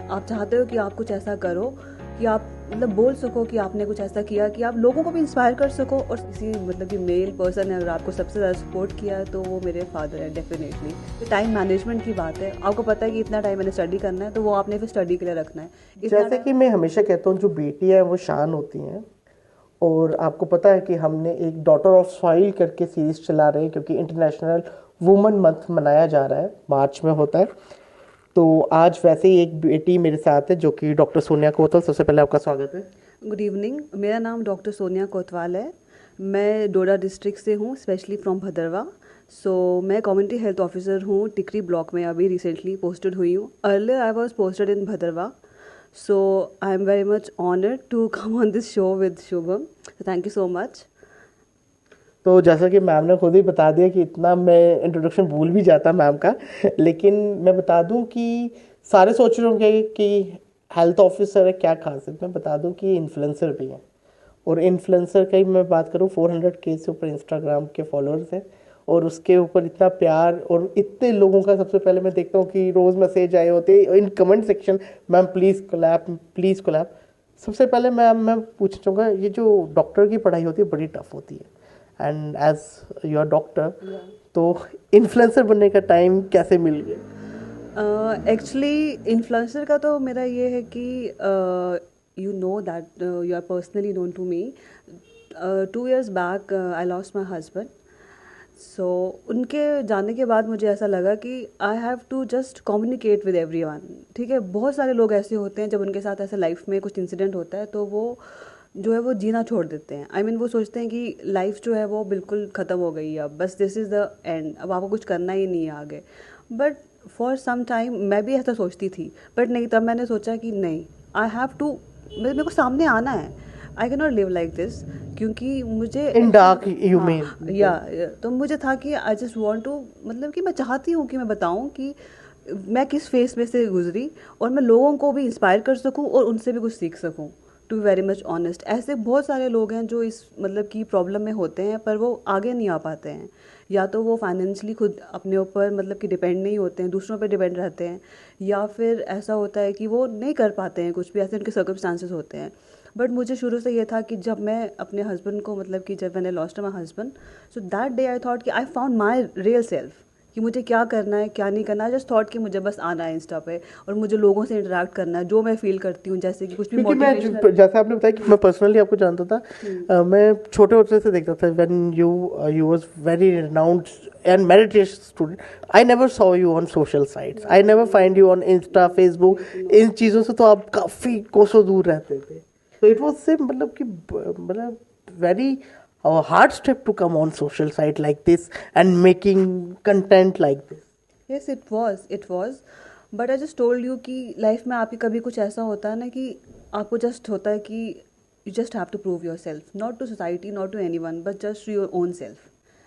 आप चाहते हो कि आप कुछ ऐसा करो कि आप मतलब बोल सको कि आपने कुछ ऐसा किया कि आप लोगों को भी इंस्पायर कर सको। और किसी मतलब कि मेल पर्सन है अगर आपको सबसे ज़्यादा सपोर्ट किया है तो वो मेरे फादर है डेफिनेटली। तो टाइम मैनेजमेंट की बात है, आपको पता है कि इतना टाइम मैंने स्टडी करना है तो वो आपने फिर स्टडी के लिए रखना है। जैसे कि मैं हमेशा कहता हूँ, जो बेटियां हैं वो शान होती हैं। और आपको पता है कि हमने एक डॉटर ऑफ सॉइल करके सीरीज चला रहे हैं, क्योंकि इंटरनेशनल वुमेन मंथ मनाया जा रहा है, मार्च में होता है। तो आज वैसे ही एक बेटी मेरे साथ है जो कि डॉक्टर सोनिया कोतवाल। सबसे पहले आपका स्वागत है। गुड इवनिंग, मेरा नाम डॉक्टर सोनिया कोतवाल है। मैं डोडा डिस्ट्रिक्ट से हूँ, स्पेशली फ्रॉम भदरवा। मैं कम्युनिटी हेल्थ ऑफिसर हूँ टिकरी ब्लॉक में, अभी रिसेंटली पोस्टेड हुई हूँ। Earlier I was posted in Bhaderwah. I am very much honoured to come on this show with Shubham. Thank you so much. तो जैसा कि मैम ने खुद ही बता दिया कि इतना मैं इंट्रोडक्शन भूल भी जाता मैम का, लेकिन मैं बता दूं कि सारे सोच रहे होंगे कि हेल्थ ऑफिसर है, क्या खास है। मैं बता दूं कि इन्फ्लुएंसर भी है। और इन्फ्लुएंसर का ही मैं बात करूं, 400K से ऊपर इंस्टाग्राम के फॉलोअर्स हैं। और उसके ऊपर इतना प्यार और इतने लोगों का, सबसे पहले मैं देखता हूँ कि रोज़ मैसेज आए होते हैं in comment section, ma'am please collab, please collab. सबसे पहले मैं पूछना चाहूँगा, ये जो डॉक्टर की पढ़ाई होती है बड़ी टफ होती है, एंड एज योर डॉक्टर, तो इन्फ्लुएंसर बनने का टाइम कैसे मिल गया? एक्चुअली इन्फ्लुएंसर का तो मेरा ये है कि you know that you are personally known to me. 2 years back I lost my husband. उनके जाने के बाद मुझे ऐसा लगा कि I have to just communicate with everyone. ठीक है, बहुत सारे लोग ऐसे होते हैं जब उनके साथ ऐसे लाइफ में कुछ इंसिडेंट होता है तो वो जो है वो जीना छोड़ देते हैं। आई मीन वो सोचते हैं कि लाइफ जो है वो बिल्कुल ख़त्म हो गई है, अब बस दिस इज़ द एंड, अब आपको कुछ करना ही नहीं है आगे। बट फॉर सम टाइम मैं भी ऐसा सोचती थी, बट नहीं, तब मैंने सोचा कि नहीं, आई हैव टू, मेरे को सामने आना है। I can not live like this, क्योंकि मुझे इन डार्क यू हाँ, मीन? तो मुझे था कि आई जस्ट वांट टू, मतलब कि मैं चाहती हूँ कि मैं बताऊँ कि मैं किस फेस में से गुजरी और मैं लोगों को भी इंस्पायर कर सकूँ और उनसे भी कुछ सीख सकूँ। To be very much honest, ऐसे बहुत सारे लोग हैं जो इस मतलब की प्रॉब्लम में होते हैं पर वो आगे नहीं आ पाते हैं। या तो वो फाइनेंशियली खुद अपने ऊपर मतलब कि डिपेंड नहीं होते हैं, दूसरों पे डिपेंड रहते हैं, या फिर ऐसा होता है कि वो नहीं कर पाते हैं कुछ भी, ऐसे उनके सर्कमस्टांसेस होते हैं। बट मुझे शुरू से ये था कि जब मैं अपने हस्बैंड को, मतलब कि जब मैंने lost my husband, so that day I thought कि I found my real self, कि मुझे क्या करना है क्या नहीं करना है। जस्ट थॉट कि मुझे बस आना है इंस्टा पे और मुझे लोगों से इंटरेक्ट करना है, जो मैं फील करती हूँ, जैसे कि कुछ भी क्योंकि मोटिवेशनल। जैसे आपने बताया कि मैं पर्सनली आपको जानता था, मैं छोटे होते से देखता था when you you was very renowned and meditation student. I never saw you on social sites, I never find you on Insta, Facebook. इन चीज़ों से तो आप काफ़ी कोसों दूर रहते थे। तो इट वाज से मतलब कि मतलब very hard step to come on social site like this and making content like this. Yes, it was but I just told you कि लाइफ में आपके कभी कुछ ऐसा होता है ना कि आपको जस्ट होता है कि you just have to prove yourself, not to society, not to anyone, but just to your own self.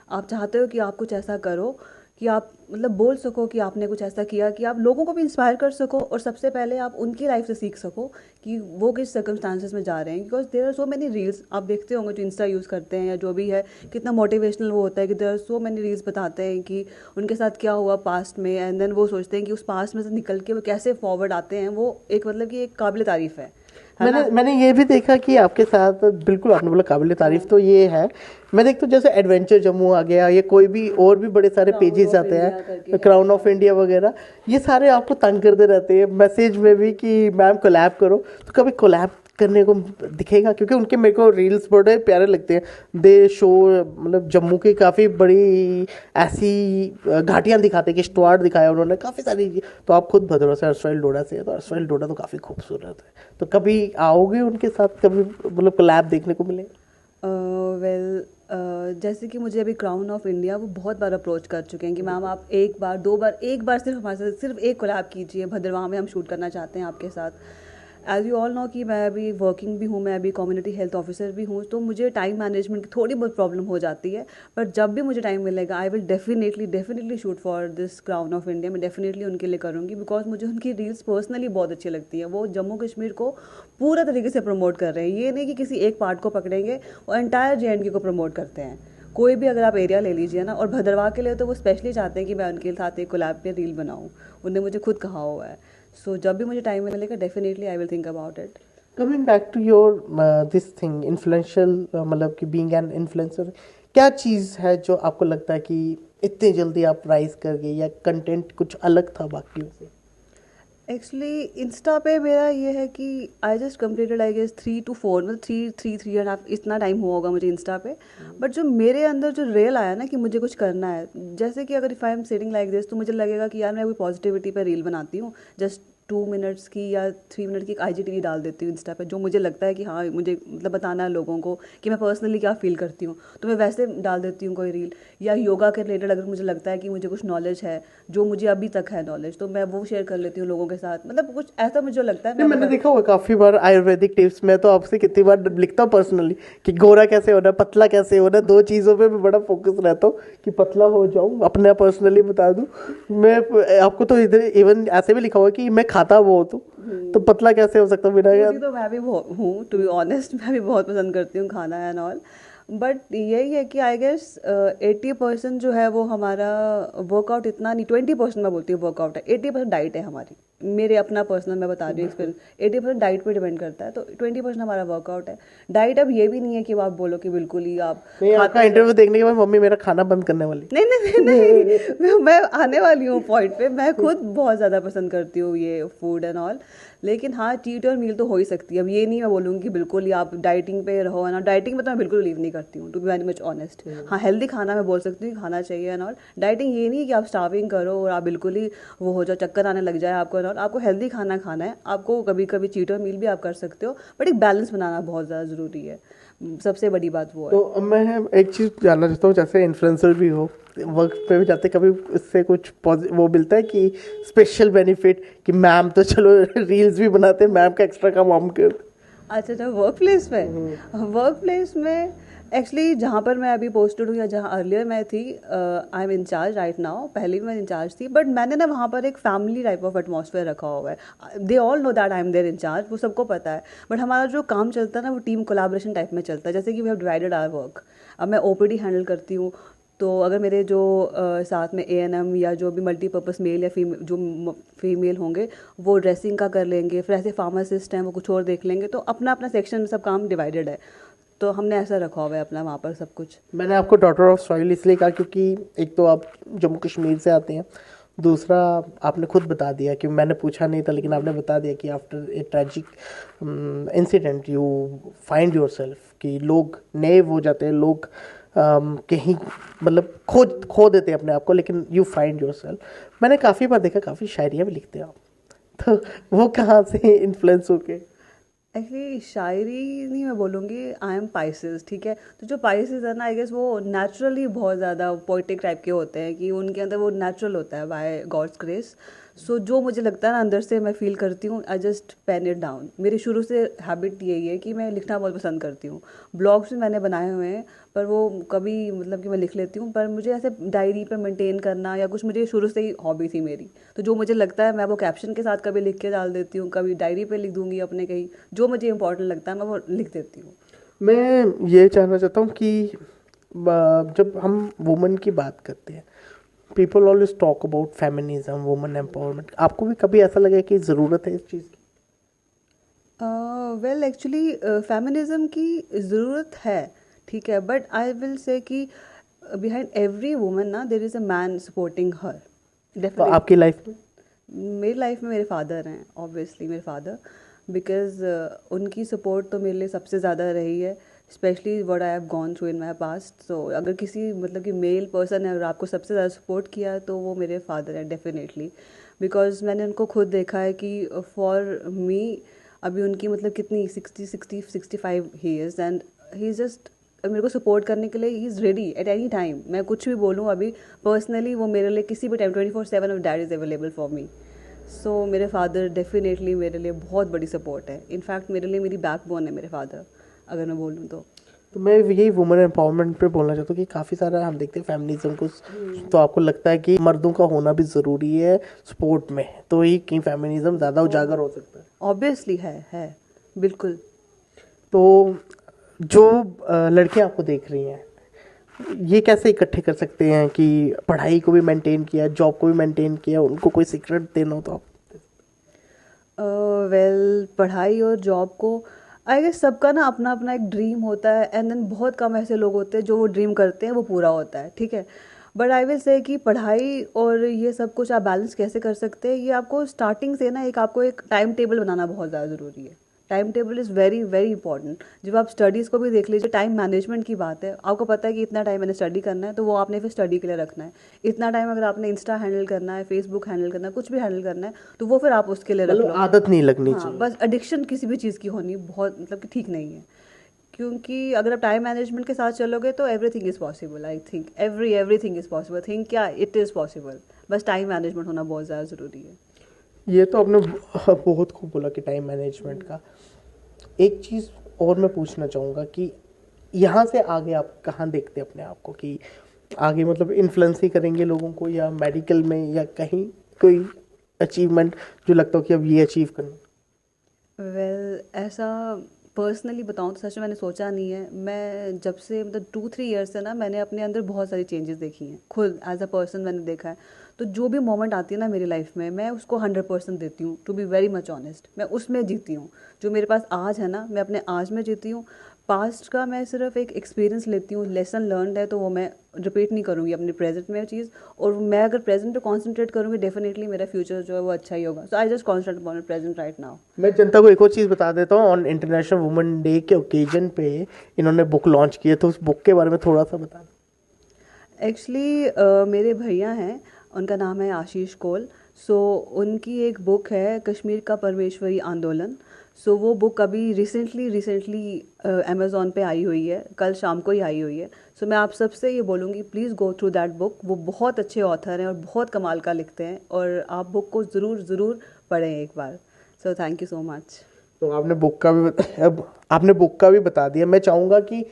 आप चाहते हो कि आप कुछ ऐसा करो कि आप मतलब बोल सको कि आपने कुछ ऐसा किया कि आप लोगों को भी इंस्पायर कर सको, और सबसे पहले आप उनकी लाइफ से सीख सको कि वो किस सर्कमस्टांसेस में जा रहे हैं। Because there are so many reels, आप देखते होंगे जो इंस्टा यूज़ करते हैं या जो भी है, कितना मोटिवेशनल वो होता है कि there are so many reels बताते हैं कि उनके साथ क्या हुआ पास्ट में, एंड देन वो सोचते हैं कि उस पास्ट में से निकल के वो कैसे फॉरवर्ड आते हैं। वो एक मतलब कि एक काबिल तारीफ़ है मैंने ना। मैंने ये भी देखा कि आपके साथ, बिल्कुल आपने बोला काबिल तारीफ, तो ये है। मैं देखता हूँ जैसे एडवेंचर जम्मू आ गया, ये कोई भी और भी बड़े सारे क्राउन पेजेस ऑफ आते इंडिया करके हैं, है। क्राउन ऑफ इंडिया वगैरह, ये सारे आपको तंग करते रहते हैं मैसेज में भी कि मैम कोलैब करो। तो कभी कोलैब करने को दिखेगा? क्योंकि उनके मेरे को रील्स बड़े प्यारे लगते हैं। दे शो मतलब जम्मू की काफ़ी बड़ी ऐसी घाटियाँ दिखाते हैं, कि स्टुअर्ट दिखाया उन्होंने काफ़ी सारी। तो आप खुद भद्रवा से, अर्सवाइल डोडा से, तो अर्सवाइल डोडा तो काफ़ी खूबसूरत है। तो कभी आओगे उनके साथ, कभी मतलब कोलैब देखने को मिलेगा? वेल, जैसे कि मुझे अभी क्राउन ऑफ इंडिया वो बहुत बार अप्रोच कर चुके हैं कि मैम आप एक बार दो बार, एक बार सिर्फ हमारे साथ सिर्फ एक कोलैब कीजिए, भद्रवाह में हम शूट करना चाहते हैं आपके साथ। एज यू ऑल नो कि मैं अभी वर्किंग भी हूँ, मैं अभी कम्युनिटी हेल्थ ऑफिसर भी हूँ, तो मुझे टाइम मैनेजमेंट की थोड़ी बहुत प्रॉब्लम हो जाती है। बट जब भी मुझे टाइम मिलेगा I will definitely shoot for this crown of India. मैं डेफिनेटली उनके लिए करूँगी, बिकॉज मुझे उनकी रील्स पर्सनली बहुत अच्छी लगती है। वो जम्मू कश्मीर को पूरा तरीके से प्रमोट कर रहे हैं, ये नहीं कि किसी एक पार्ट को पकड़ेंगे, वो एंटायर JNK को प्रमोट करते हैं। कोई भी अगर आप एरिया ले लीजिए ना, और भद्रवाह के लिए तो वो स्पेशली चाहते हैं कि मैं उनके साथ एक कोलैब पे रील बनाऊँ, उन्होंने मुझे खुद कहा हुआ है। सो जब भी मुझे टाइम मिलेगा definitely I will think about it. Coming back to your this thing influential, मतलब कि बीइंग एन इन्फ्लुएंसर, क्या चीज़ है जो आपको लगता है कि इतनी जल्दी आप राइज कर गए, या कंटेंट कुछ अलग था बाकियों से? एक्चुअली इंस्टा पे मेरा ये है कि I just completed I guess 3 to 4, मतलब 3.5 इतना टाइम हुआ होगा मुझे इंस्टा पे। बट जो मेरे अंदर जो रियल आया ना कि मुझे कुछ करना है, जैसे कि अगर if I am sitting like this तो मुझे लगेगा कि यार मैं कोई पॉजिटिविटी पे रील बनाती हूँ, जस्ट 2 मिनट्स की या 3 मिनट की एक IGTV डाल देती हूँ इंस्टा पे, जो मुझे लगता है कि हाँ मुझे मतलब बताना है लोगों को कि मैं पर्सनली क्या फील करती हूँ, तो मैं वैसे डाल देती हूँ कोई रील। या योगा के रिलेटेड अगर मुझे लगता है कि मुझे कुछ नॉलेज है, जो मुझे अभी तक है नॉलेज, तो मैं वो शेयर कर लेती हूँ लोगों के साथ, मतलब कुछ ऐसा मुझे लगता है नहीं, मैं मैंने बता। देखा हुआ काफी बार आयुर्वेदिक टिप्स में, तो आपसे कितनी बार लिखता हूँ पर्सनली कि गोरा कैसे होना, पतला कैसे होना, दो चीजों पे मैं बड़ा फोकस रहता हूँ कि पतला हो जाऊं, अपने पर्सनली बता दूं। मैं आपको तो इधर इवन ऐसे भी लिखा हुआ है कि मैं खाता बहुत हूँ, तो पतला कैसे हो सकता हूं बिना फूडी तो मैं भी हूँ, टू बी ऑनेस्ट मैं भी बहुत पसंद करती हूँ खाना एंड ऑल। बट यही है कि आई गेस 80% जो है वो हमारा वर्कआउट, इतना नहीं 20% मैं बोलती हूँ वर्कआउट है, 80% डाइट है हमारी। मेरे अपना पर्सनल मैं बता रही हूँ एक्सपीरियंस, 80% डाइट पे डिपेंड करता है, तो 20% हमारा वर्कआउट है। डाइट अब ये भी नहीं है कि आप बोलो कि बिल्कुल ही आप नहीं, आपका खाते रहो। इंटरव्यू देखने के बाद मम्मी मेरा खाना बंद करने वाली। नहीं नहीं नहीं नहीं मैं आने वाली हूँ पॉइंट पे। मैं खुद बहुत ज़्यादा पसंद करती हूँ ये फूड एंड ऑल, लेकिन हाँ चीट और मील तो हो ही सकती है। अब ये नहीं मैं बोलूँगी कि बिल्कुल ही आप डाइटिंग पे रहो है ना, डाइटिंग में तो मैं बिल्कुल बिलीव नहीं करती हूँ to be very much honest. हाँ हेल्दी खाना मैं बोल सकती हूँ खाना चाहिए एंड ऑल। डाइटिंग ये नहीं कि आप स्टार्विंग करो और आप बिल्कुल ही वो हो जाओ, चक्कर आने लग जाए आपको एंड ऑल। आपको हेल्दी खाना खाना है, आपको कभी कभी चीट और मील भी आप कर सकते हो, बट एक बैलेंस बनाना बहुत ज़्यादा ज़रूरी है। सबसे बड़ी बात वो तो है। अब मैं एक चीज़ जानना चाहता हूँ, जैसे इन्फ्लुएंसर भी हो, वर्क पे भी जाते, कभी इससे कुछ वो मिलता है कि स्पेशल बेनिफिट कि मैम तो चलो रील्स भी बनाते हैं, मैम का एक्स्ट्रा काम हम कर। अच्छा अच्छा, वर्क प्लेस में, वर्क प्लेस में एक्चुअली जहाँ पर मैं अभी पोस्टेड हूँ या जहाँ अर्लियर मैं थी, I am in charge right now, पहले भी मैं इंचार्ज थी, बट मैंने ना वहाँ पर एक फैमिली टाइप ऑफ एटमॉस्फेयर रखा हुआ है। They all know that I am there in charge, वो सबको पता है। बट हमारा जो काम चलता है ना वो टीम कोलाब्रेशन टाइप में चलता है, जैसे कि we have divided our work. अब मैं OPD हैंडल करती हूँ, तो अगर मेरे जो साथ में ANM या जो भी मल्टीपर्पज़ मेल या फीमेल होंगे वो ड्रेसिंग का कर लेंगे, फिर ऐसे फार्मासिस्ट हैं वो कुछ और देख लेंगे, तो अपना अपना सेक्शन में सब काम डिवाइडेड है। तो हमने ऐसा रखा हुआ है अपना वहाँ पर सब कुछ। मैंने आपको डॉटर ऑफ सॉइल इसलिए कहा क्योंकि एक तो आप जम्मू कश्मीर से आते हैं, दूसरा आपने खुद बता दिया कि मैंने पूछा नहीं था, लेकिन आपने बता दिया कि after a tragic incident you find your self, कि लोग नए हो जाते हैं, लोग कहीं मतलब खो देते हैं अपने आप को, लेकिन यू फाइंड योर सेल्फ। मैंने काफ़ी बार देखा, काफ़ी शायरियाँ भी लिखते हैं आप, तो वो कहाँ से इन्फ्लुएंस होके? एक्चुअली शायरी नहीं मैं बोलूँगी, आई एम पाइसेस, ठीक है। तो जो पाइसेस है ना आई गेस वो नेचुरली बहुत ज़्यादा पोइटिक टाइप के होते हैं, कि उनके अंदर वो नेचुरल होता है बाय गॉड्स ग्रेस। सो जो मुझे लगता है ना अंदर से मैं फील करती हूँ, I just pen it down. मेरी शुरू से हैबिट यही है कि मैं लिखना बहुत पसंद करती हूँ। ब्लॉग्स भी मैंने बनाए हुए हैं, पर वो कभी मतलब कि मैं लिख लेती हूँ, पर मुझे ऐसे डायरी पे मेंटेन करना या कुछ मुझे शुरू से ही हॉबी थी मेरी। तो जो मुझे लगता है मैं वो कैप्शन के साथ कभी लिख के डाल देती हूँ, कभी डायरी पे लिख दूंगी अपने कहीं, जो मुझे इंपॉर्टेंट लगता है मैं वो लिख देती हूँ। मैं ये जानना चाहता हूँ कि जब हम वुमेन की बात करते हैं, people always talk about feminism, women empowerment, आपको भी कभी ऐसा लगा कि ज़रूरत है इस चीज़ की? वेल एक्चुअली फेमिनिज्म की ज़रूरत है, ठीक है, बट आई विल से कि बिहाइंड एवरी वुमन ना there is a man supporting her, तो डेफिनेटली। आपकी लाइफ में? मेरी लाइफ में मेरे फादर हैं, ऑब्वियसली मेरे फादर, बिकॉज उनकी सपोर्ट तो मेरे लिए सबसे ज़्यादा रही है, specially what I have gone through in my past. So अगर किसी मतलब कि मेल पर्सन है और आपको सबसे ज़्यादा सपोर्ट किया है तो वो मेरे फादर हैं डेफिनेटली। बिकॉज मैंने उनको खुद देखा है कि फॉर मी अभी उनकी मतलब कितनी 60 65 he is, and he is just मेरे को सपोर्ट करने के लिए he is ready at any time. मैं कुछ भी बोलूँ अभी पर्सनली वो मेरे लिए किसी भी time 24/7 dad is available for me. So मेरे फादर डेफिनेटली मेरे लिए बहुत बड़ी सपोर्ट है, इनफैक्ट मेरे लिए मेरी बैकबोन है मेरे फादर, अगर मैं बोलूँ तो। तो मैं यही वुमेन एम्पावरमेंट पे बोलना चाहता हूँ कि काफ़ी सारा हम देखते हैं फेमिनिज्म को, तो आपको लगता है कि मर्दों का होना भी ज़रूरी है सपोर्ट में, तो ही कहीं फेमिनिज्म ज़्यादा उजागर हो सकता है? ऑब्वियसली है बिल्कुल। तो जो लड़कियां आपको देख रही हैं, ये कैसे इकट्ठे कर सकते हैं कि पढ़ाई को भी मेंटेन किया, जॉब को भी मेंटेन किया, उनको कोई सीक्रेट देना हो तो आप? वेल पढ़ाई और जॉब को आई गेस सबका ना अपना अपना एक ड्रीम होता है, एंड देन बहुत कम ऐसे लोग होते हैं जो वो ड्रीम करते हैं वो पूरा होता है, ठीक है। बट आई विल से कि पढ़ाई और ये सब कुछ आप बैलेंस कैसे कर सकते हैं, ये आपको स्टार्टिंग से ना एक आपको एक टाइम टेबल बनाना बहुत ज़्यादा ज़रूरी है। Time table is very very important. जब आप स्टडीज़ को भी देख लीजिए, टाइम मैनेजमेंट की बात है, आपको पता है कि इतना टाइम मैंने स्टडी करना है तो वो आपने फिर स्टडी के लिए रखना है। इतना टाइम अगर आपने इंस्टा हैंडल करना है, फेसबुक हैंडल करना है, कुछ भी हैंडल करना है तो वो फिर आप उसके लिए रख मतलब लो। आदत नहीं लगनी हाँ, चाहिए। बस एडिक्शन किसी भी चीज़ की होनी बहुत मतलब कि ठीक नहीं है, क्योंकि अगर आप टाइम मैनेजमेंट के साथ चलोगे तो everything is possible. I think everything is possible, think क्या इट इज़ पॉसिबल, बस टाइम मैनेजमेंट होना बहुत ज़्यादा ज़रूरी है। ये तो आपने बहुत खूब बोला कि टाइम मैनेजमेंट का। एक चीज़ और मैं पूछना चाहूँगा कि यहाँ से आगे आप कहाँ देखते हैं अपने आप को, कि आगे मतलब इन्फ्लुएंस ही करेंगे लोगों को, या मेडिकल में, या कहीं कोई अचीवमेंट जो लगता हो कि अब ये अचीव करना। ऐसा पर्सनली बताऊँ तो सच में मैंने सोचा नहीं है। मैं जब से मतलब 2-3 ईयर्स से ना मैंने अपने अंदर बहुत सारी चेंजेस देखी हैं, खुद एज अ पर्सन मैंने देखा है। तो जो भी मोमेंट आती है ना मेरी लाइफ में, मैं उसको 100% देती हूँ, to be very much honest. मैं उसमें जीती हूँ। जो मेरे पास आज है ना, मैं अपने आज में जीती हूँ। पास्ट का मैं सिर्फ एक एक्सपीरियंस लेती हूँ, लेसन लर्नड है तो वो मैं रिपीट नहीं करूँगी अपने प्रेजेंट में चीज़। और मैं अगर प्रेजेंट पे कॉन्सेंट्रेट करूँगी, डेफिनेटली मेरा फ्यूचर जो है वो अच्छा ही होगा। So I just concentrate upon present right now. मैं जनता को एक और चीज़ बता देता हूँ, ऑन इंटरनेशनल वुमेन डे के ओकेजन पे इन्होंने बुक लॉन्च की है, तो उस बुक के बारे में थोड़ा सा बता। एक्चुअली मेरे भैया हैं, उनका नाम है आशीष कोल। सो उनकी एक बुक है कश्मीर का परमेश्वरी आंदोलन। सो वो बुक अभी रिसेंटली अमेज़ॉन पे आई हुई है, कल शाम को ही आई हुई है। सो मैं आप सबसे ये बोलूँगी please go through that book. वो बहुत अच्छे ऑथर हैं और बहुत कमाल का लिखते हैं, और आप बुक को ज़रूर ज़रूर पढ़ें एक बार। So thank you so much. तो आपने बुक का भी अब आपने बुक का भी बता दिया। मैं चाहूँगा कि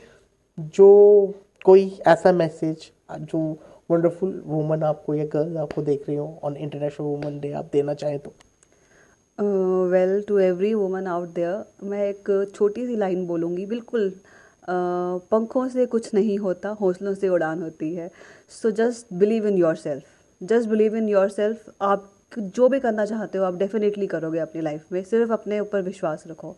जो कोई ऐसा मैसेज जो वंडरफुल वुमन आपको या गर्ल आपको देख रही हो ऑन इंटरनेशनल वुमन डे आप देना चाहें तो। Well to every woman out there मैं एक छोटी सी लाइन बोलूँगी, बिल्कुल पंखों से कुछ नहीं होता, हौसलों से उड़ान होती है। So just believe in your self, just believe in your self. आप जो भी करना चाहते हो आप डेफिनेटली करोगे अपनी लाइफ में, सिर्फ अपने ऊपर विश्वास रखो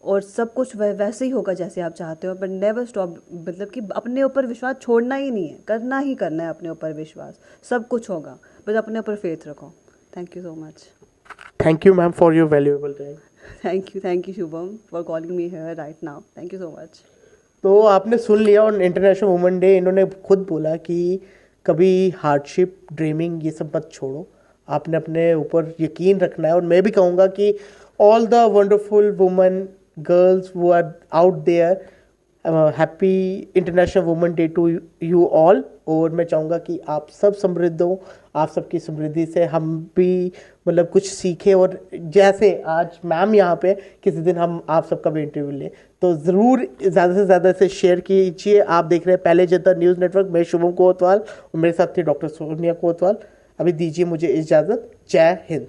और सब कुछ वैसे ही होगा जैसे आप चाहते हो। बट नेवर स्टॉप, मतलब कि अपने ऊपर विश्वास छोड़ना ही नहीं है, करना ही करना है अपने ऊपर विश्वास, सब कुछ होगा, बस अपने ऊपर फेथ रखो। Thank you so much. Thank you ma'am for your valuable time. Thank you Shubham for calling me here right now. Thank you so much. तो आपने सुन लिया ऑन इंटरनेशनल वुमेन डे इन्होंने खुद बोला कि कभी हार्डशिप ड्रीमिंग ये सब मत छोड़ो, आपने अपने ऊपर यकीन रखना है। और मैं भी कहूँगा कि all the wonderful women girls वो are out there, happy international women day to you all. और मैं चाहूँगा कि आप सब समृद्ध हो, आप सबकी समृद्धि से हम भी मतलब कुछ सीखें। और जैसे आज मैम यहाँ पे, किसी दिन हम आप सबका भी इंटरव्यू लें तो ज़रूर ज़्यादा से ज़्यादा से शेयर कीजिए। आप देख रहे हैं पहले जनता न्यूज़ नेटवर्क। मैं शुभम कोतवाल और मेरे साथ थे डॉक्टर सोनिया कोतवाल। अभी दीजिए मुझे इजाज़त। जय हिंद।